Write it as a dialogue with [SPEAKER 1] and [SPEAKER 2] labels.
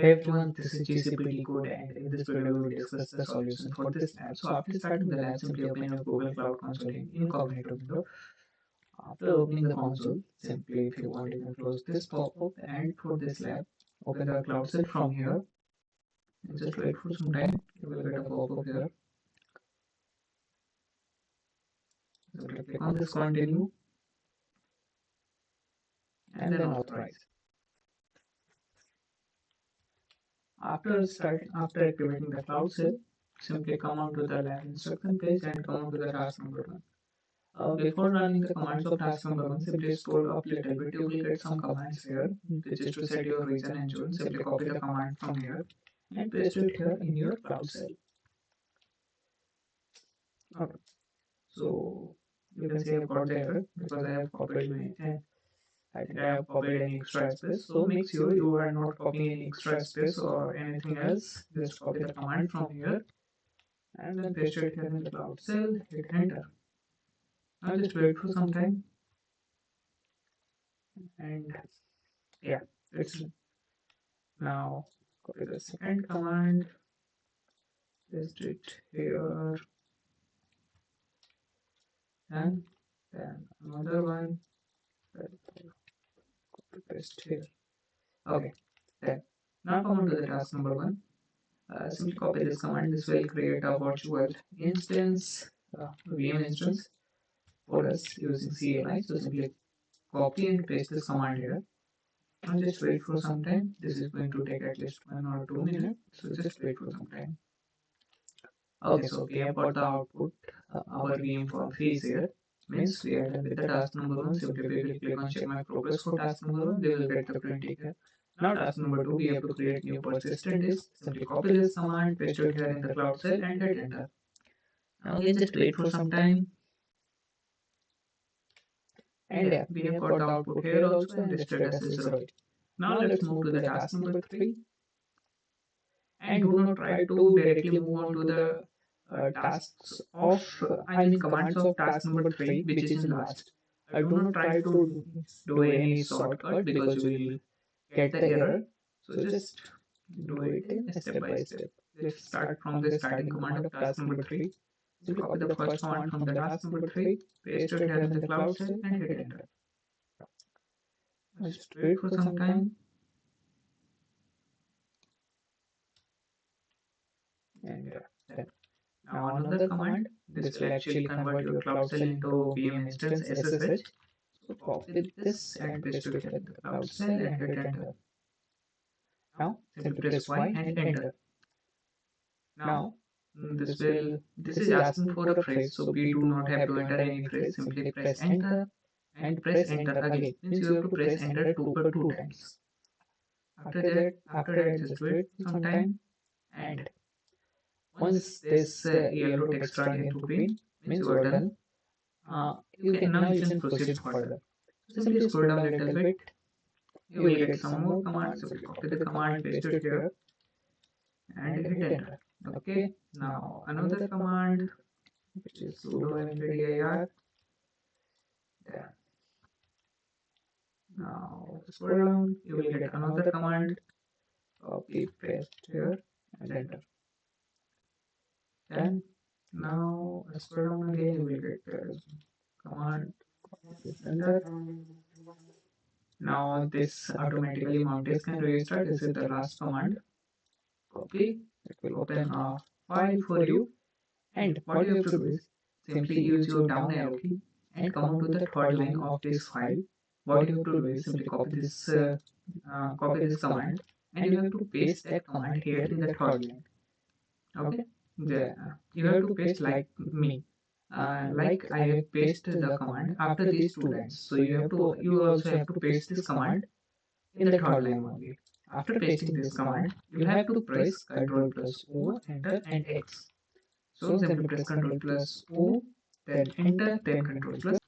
[SPEAKER 1] Hey everyone, this is GCPDecode and in this video we will discuss the solution for this lab. So after starting the lab, simply open your Google Cloud Console in incognito window. After opening the console, simply if you want you can close this pop-up, and for this lab, open the Cloud Shell from here and just wait for some time. You will get a pop-up here. Simply click on this continue and then authorize. After activating the Cloud Shell, simply come on to the lab instruction page and come on to the task number 1. Before running the commands of task number 1, simply scroll up a little bit. You will get some commands here, which is to set your region and zone. Simply copy the command from here and paste it here in your Cloud Shell. Okay. So you can see I've got the error because I have copied I think I have copied any extra space. So make sure you are not copying any extra space or anything else. Just copy the command from here and then paste it here in the Cloud Shell. Hit enter. Now just wait for some time. And yeah, it's now copy the second command, paste it here, and then another one, copy paste here. Okay, then now come on to the task number 1. Simply copy this command. This will create a virtual instance, VM instance for us using CLI. So simply copy and paste this command here. And just wait for some time. This is going to take at least 1 or 2 minutes. So just wait for some time. Okay, so we have got the output. Our VM for 3 is here. Means we are done with the task number 1. Simply we will click on check my progress for task number 1. We will get the printing here. Now task number 2, we have to create new persistent disk. Simply copy this command, paste it here in the Cloud Shell and hit enter. Now again just wait for some time. And yeah, we have got the output here also and the status is 0. Now let's move to the task number 3. And do not try to directly move on to the tasks of commands of task number 3, which is in last. Do not try to do any shortcut because you will get the error. So just do it in step by step. Let's start from the starting command of task number 3. Simply copy the first command from the task number 3, paste it here in the Cloud Shell and hit enter. Just wait for some time. And then now another command. This will actually convert your Cloud Shell into VM instance SSH. So copy this and paste it here in the Cloud Shell and hit enter. Now simply press Y and enter. Now this is asking for a phrase, so we do not have to enter any phrase. Simply press enter and press enter again. Means you have to press enter two times. After that just wait some time, and once this yellow text turns into green, means you are done. You can proceed further. So simply scroll down a little bit. You will get some more commands. So copy the command, paste it here, and hit enter. Okay. Now another command, which is sudo mkdir. There. Now scroll down. You will get another command. Copy, paste here, and enter. Then now scroll down again. You will get command. Enter. Now this automatically mounted can restart. This is the last command. Copy. It will open a file for you. And what you have to do is simply use your down arrow key and come on to the third line of this file. What you have to do is simply copy this command, and you have to paste that command here in the third line. Okay. You have to paste like me. Like I have pasted the command after these two lines. So you also have to paste this command in the third line only. After pasting this command, you have to press Ctrl plus O, Enter and X. So simply press Ctrl plus O, then Enter, then Ctrl plus